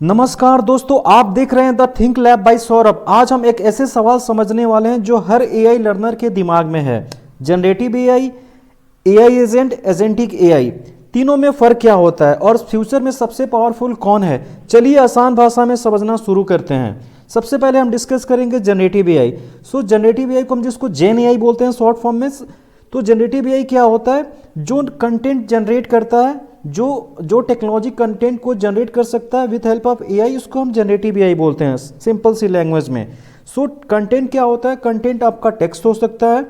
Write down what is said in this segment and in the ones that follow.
नमस्कार दोस्तों, आप देख रहे हैं the think lab by Saurabh. आज हम एक ऐसे सवाल समझने वाले हैं जो हर एआई लर्नर के दिमाग में है। Generative AI, AI agent, agentic AI, तीनों में फ़र्क क्या होता है और फ्यूचर में सबसे पावरफुल कौन है। चलिए आसान भाषा में समझना शुरू करते हैं। सबसे पहले हम डिस्कस करेंगे जनरेटिव एआई। जनरेटिव एआई को हम जिसको जेन एआई बोलते हैं शॉर्ट फॉर्म में। तो जनरेटिव एआई क्या होता है? जो कंटेंट जनरेट करता है, जो टेक्नोलॉजी कंटेंट को जनरेट कर सकता है विद हेल्प ऑफ एआई, उसको हम जनरेटिव एआई बोलते हैं सिंपल सी लैंग्वेज में। कंटेंट क्या होता है? कंटेंट आपका टेक्स्ट हो सकता है,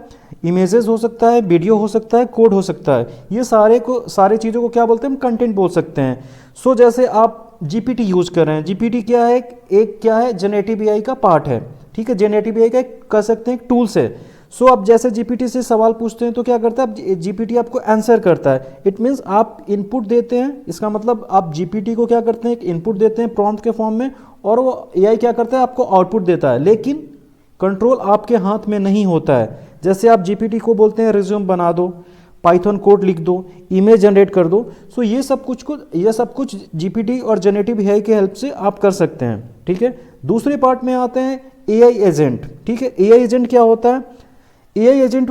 इमेजेस हो सकता है, वीडियो हो सकता है, कोड हो सकता है। ये सारे चीज़ों को क्या बोलते हैं? हम कंटेंट बोल सकते हैं। जैसे आप जीपीटी यूज कर रहे हैं, जीपीटी क्या है? एक क्या है? जनरेटिव एआई का पार्ट है। ठीक है, जनरेटिव एआई का कह सकते हैं एक टूल्स है। आप जैसे जीपीटी से सवाल पूछते हैं तो क्या करता है? जीपीटी आपको आंसर करता है। इट मीन्स आप इनपुट देते हैं, इसका मतलब आप जीपीटी को क्या करते हैं? एक इनपुट देते हैं प्रॉम्प्ट के फॉर्म में, और वो एआई क्या करता है? आपको आउटपुट देता है। लेकिन कंट्रोल आपके हाथ में नहीं होता है। जैसे आप जीपीटी को बोलते हैं रिज्यूम बना दो, पाइथन कोड लिख दो, इमेज जनरेट कर दो। ये सब कुछ जीपीटी और जनरेटिव एआई के हेल्प से आप कर सकते हैं। ठीक है, दूसरे पार्ट में आते हैं एआई एजेंट। ठीक है, एआई एजेंट क्या होता है? एआई एजेंट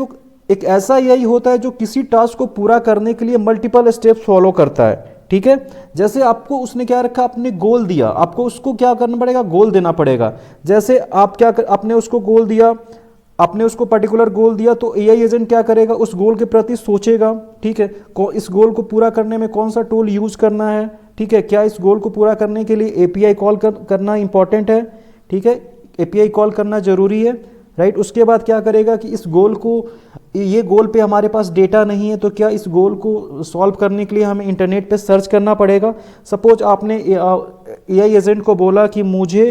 एक ऐसा एआई होता है जो किसी टास्क को पूरा करने के लिए मल्टीपल स्टेप्स फॉलो करता है। ठीक है, जैसे आपको उसने क्या रखा? आपने गोल दिया, आपको उसको क्या करना पड़ेगा? गोल देना पड़ेगा। जैसे आप आपने उसको गोल दिया, आपने उसको पर्टिकुलर गोल दिया, तो एआई एजेंट क्या करेगा? उस गोल के प्रति सोचेगा। ठीक है, इस गोल को पूरा करने में कौन सा टूल यूज करना है। ठीक है, क्या इस गोल को पूरा करने के लिए एपीआई कॉल करना इंपॉर्टेंट है। ठीक है, एपीआई कॉल करना जरूरी है, राइट। उसके बाद क्या करेगा कि इस गोल को, ये गोल पे हमारे पास डेटा नहीं है, तो क्या इस गोल को सॉल्व करने के लिए हमें इंटरनेट पे सर्च करना पड़ेगा। सपोज आपने एआई एजेंट को बोला कि मुझे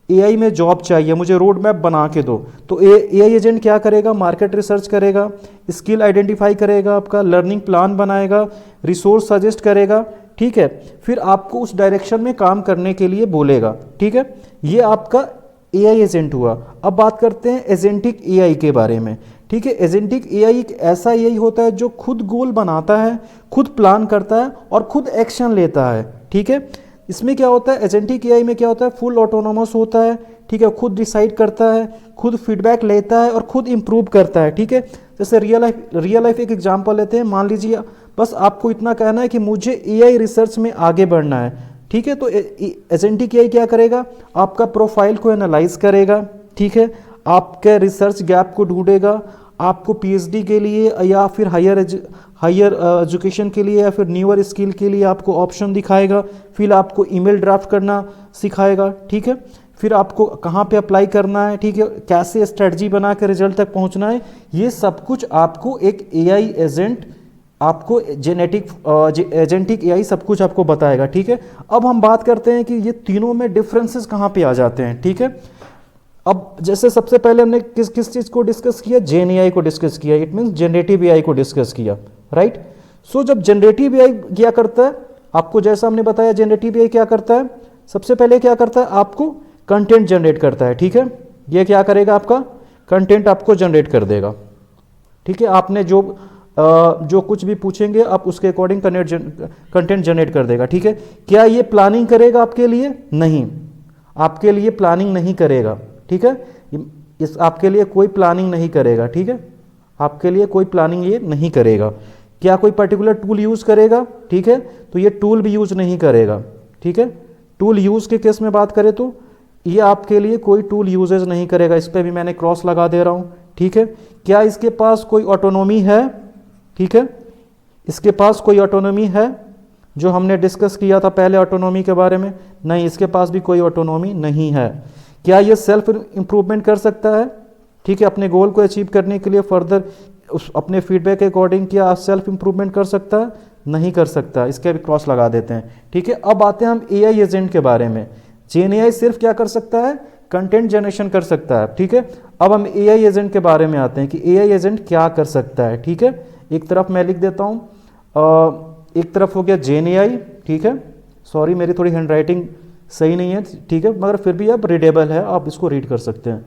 एआई में जॉब चाहिए, मुझे रोड मैप बना के दो, तो एआई एजेंट क्या करेगा? मार्केट रिसर्च करेगा, स्किल आइडेंटिफाई करेगा, आपका लर्निंग प्लान बनाएगा, रिसोर्स सजेस्ट करेगा। ठीक है, फिर आपको उस डायरेक्शन में काम करने के लिए बोलेगा। ठीक है, ये आपका एआई एजेंट हुआ। अब बात करते हैं एजेंटिक एआई के बारे में। ठीक है, एजेंटिक एआई एक ऐसा एआई होता है जो खुद गोल बनाता है, खुद प्लान करता है और खुद एक्शन लेता है। ठीक है, इसमें क्या होता है? एजेंटिक एआई में क्या होता है? फुल ऑटोनोमस होता है। ठीक है, खुद डिसाइड करता है, खुद फीडबैक लेता है और खुद इंप्रूव करता है। ठीक है, जैसे रियल लाइफ एक एग्जांपल लेते हैं। मान लीजिए बस आपको इतना कहना है कि मुझे एआई रिसर्च में आगे बढ़ना है। ठीक है, तो एजेंटिक एआई क्या करेगा? आपका प्रोफाइल को एनालाइज करेगा। ठीक है, आपके रिसर्च गैप को ढूंढेगा, आपको पीएचडी के लिए या फिर हायर एजुकेशन के लिए या फिर न्यूअर स्किल के लिए आपको ऑप्शन दिखाएगा। फिर आपको ईमेल ड्राफ्ट करना सिखाएगा। ठीक है, फिर आपको कहाँ पे अप्लाई करना है। ठीक है, कैसे स्ट्रेटजी बना के रिजल्ट तक पहुँचना है। ये सब कुछ आपको एक एआई एजेंट, आपको एजेंटिक एआई सब कुछ आपको बताएगा। ठीक है, अब हम बात करते हैं कि ये तीनों में डिफरेंसेस कहाँ पे आ जाते हैं। ठीक है, अब जैसे सबसे पहले हमने किस किस चीज़ को डिस्कस किया? जेन एआई को डिस्कस किया, इट मीन्स जनरेटिव एआई को डिस्कस किया, राइट। जब जनरेटिव एआई क्या करता है, आपको जैसा हमने बताया जनरेटिव एआई क्या करता है, सबसे पहले क्या करता है? आपको कंटेंट जनरेट करता है। ठीक है, ये क्या करेगा? आपका कंटेंट आपको जनरेट कर देगा। ठीक है, आपने जो कुछ भी पूछेंगे आप उसके अकॉर्डिंग कंटेंट जनरेट कर देगा। ठीक है, क्या ये प्लानिंग करेगा आपके लिए? नहीं, आपके लिए प्लानिंग नहीं करेगा। ठीक है, इस आपके लिए कोई प्लानिंग नहीं करेगा। ठीक है, आपके लिए कोई प्लानिंग ये नहीं करेगा। क्या कोई पर्टिकुलर टूल यूज करेगा? ठीक है, तो ये टूल भी यूज नहीं करेगा। ठीक है, टूल यूज के केस में बात करें तो ये आपके लिए कोई टूल यूजेज नहीं करेगा। इस पर भी मैंने क्रॉस लगा दे रहा हूँ। ठीक है, क्या इसके पास कोई ऑटोनॉमी है? ठीक है, इसके पास कोई ऑटोनॉमी है? जो हमने डिस्कस किया था पहले ऑटोनॉमी के बारे में, नहीं, इसके पास भी कोई ऑटोनॉमी नहीं है। क्या ये सेल्फ इंप्रूवमेंट कर सकता है? ठीक है, अपने गोल को अचीव करने के लिए फर्दर अपने फीडबैक के अकॉर्डिंग क्या सेल्फ इंप्रूवमेंट कर सकता है? नहीं कर सकता। इसके भी क्रॉस लगा देते हैं। ठीक है, अब आते हैं हम एआई एजेंट के बारे में। जेन एआई सिर्फ क्या कर सकता है? कंटेंट जनरेशन कर सकता है। ठीक है, अब हम एआई एजेंट के बारे में आते हैं कि एआई एजेंट क्या कर सकता है। ठीक है, एक तरफ मैं लिख देता हूँ, एक तरफ हो गया जेन एआई। ठीक है, सॉरी मेरी थोड़ी हैंड राइटिंग सही नहीं है। ठीक है, मगर फिर भी अब रीडेबल है, आप इसको रीड कर सकते हैं।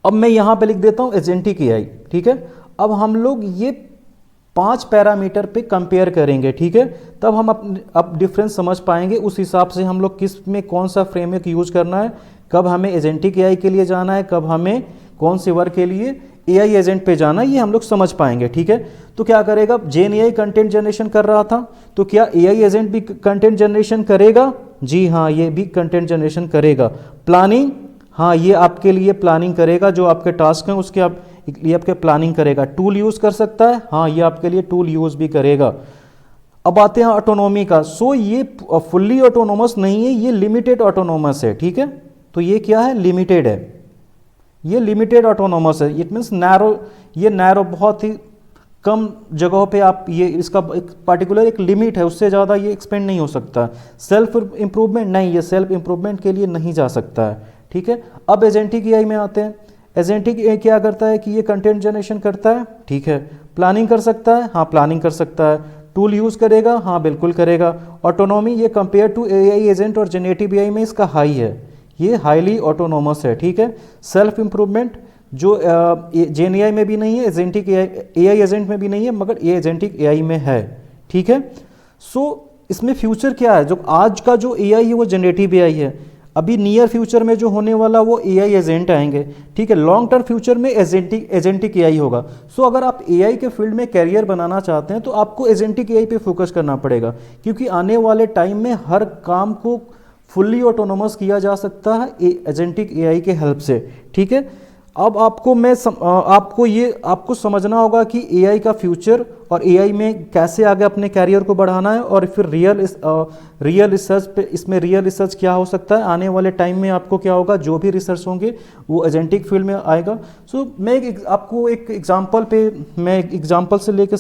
अब मैं यहाँ पे लिख देता हूँ एजेंटिक एआई। ठीक है, अब हम लोग ये 5 पैरामीटर पे कंपेयर करेंगे, ठीक है। तब हम अब डिफरेंस समझ पाएंगे, उस हिसाब से हम लोग किस में कौन सा फ्रेमवर्क यूज करना है, कब हमें एजेंटिक एआई के लिए जाना है, कब हमें कौन से वर्क के लिए एआई एजेंट पे जाना है, ये हम लोग समझ पाएंगे, ठीक है। तो क्या करेगा, जेन एआई कंटेंट जनरेशन कर रहा था, तो क्या एआई एजेंट भी कंटेंट जनरेशन करेगा? जी हाँ, ये भी कंटेंट जनरेशन करेगा। प्लानिंग, हाँ ये आपके लिए प्लानिंग करेगा, जो आपके टास्क हैं उसके लिए आपके प्लानिंग करेगा। टूल यूज़ कर सकता है, हाँ ये आपके लिए टूल यूज़ भी करेगा। अब आते हैं ऑटोनोमी का। सो ये फुल्ली ऑटोनोमस नहीं है, ये लिमिटेड ऑटोनोमस है, ठीक है। तो ये क्या है, लिमिटेड है, ये लिमिटेड ऑटोनोमस है। इट मीन्स नैरो, ये नैरो बहुत ही कम जगहों पे आप ये इसका एक पार्टिकुलर एक लिमिट है, उससे ज़्यादा ये एक्सपेंड नहीं हो सकता। सेल्फ इम्प्रूवमेंट नहीं, ये सेल्फ इम्प्रूवमेंट के लिए नहीं जा सकता है, ठीक है। अब एजेंटिक एआई में आते हैं। एजेंटिक एआई क्या करता है कि ये कंटेंट जनरेशन करता है, ठीक है। प्लानिंग कर सकता है, हाँ प्लानिंग कर सकता है। टूल यूज़ करेगा, हाँ बिल्कुल करेगा। ऑटोनॉमी, ये कंपेयर टू एआई एजेंट और जेनेटिव एआई में इसका हाई है, ये हाईली ऑटोनोमस है, ठीक है। सेल्फ इम्प्रूवमेंट जो जेन एआई में भी नहीं है, एजेंटिक एआई एजेंट में भी नहीं है, मगर ये एजेंटिक एआई में है, ठीक है। सो इसमें फ्यूचर क्या है, जो आज का जो एआई है वो जनरेटिव एआई है। अभी नियर फ्यूचर में जो होने वाला वो एआई एजेंट आएंगे, ठीक है। लॉन्ग टर्म फ्यूचर में एजेंटिक एआई होगा। सो अगर आप एआई के फील्ड में कैरियर बनाना चाहते हैं तो आपको एजेंटिक एआई पे फोकस करना पड़ेगा, क्योंकि आने वाले टाइम में हर काम को फुल्ली ऑटोनोमस किया जा सकता है एजेंटिक एआई के हेल्प से, ठीक है। अब आपको समझना होगा कि एआई का फ्यूचर और एआई में कैसे आगे अपने कैरियर को बढ़ाना है, और फिर रियल रिसर्च पे, इसमें रियल रिसर्च क्या हो सकता है आने वाले टाइम में। आपको क्या होगा, जो भी रिसर्च होंगे वो एजेंटिक फील्ड में आएगा। सो मैं आपको एक एग्जांपल से लेकर